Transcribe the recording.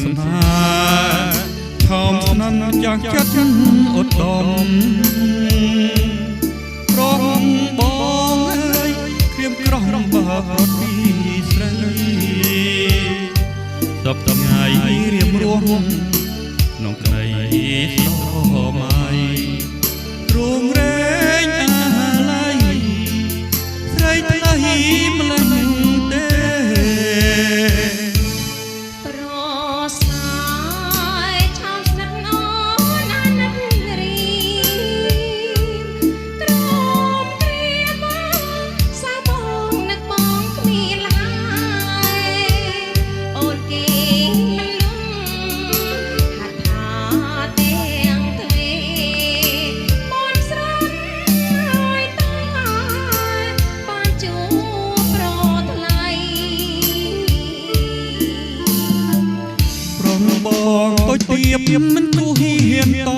ស្នេហ៍ថោមស្នាំយ៉ាងចិត្តអត់ដំរងបងអើយក្រៀមក្រោះបើប្រត់ពីស្រីសពថ្ងៃរៀមរស់ក្នុងក្តីស្រមៃរួងរែងអាឡ័យស្រីថ្លៃម្លឹងទេប្រសាយឆោមស្និទ្ធអូនអាណិតរីក្រមព្រាបសាបងនឹកបងគ្មានឡើយអូនគេមិនលំហាត់ថាទាំងទ្វេបនស្រន់ហើយតើបានជួបប្រថ្លៃប្រងបងតូចទៀបមិនគួរហ៊ានត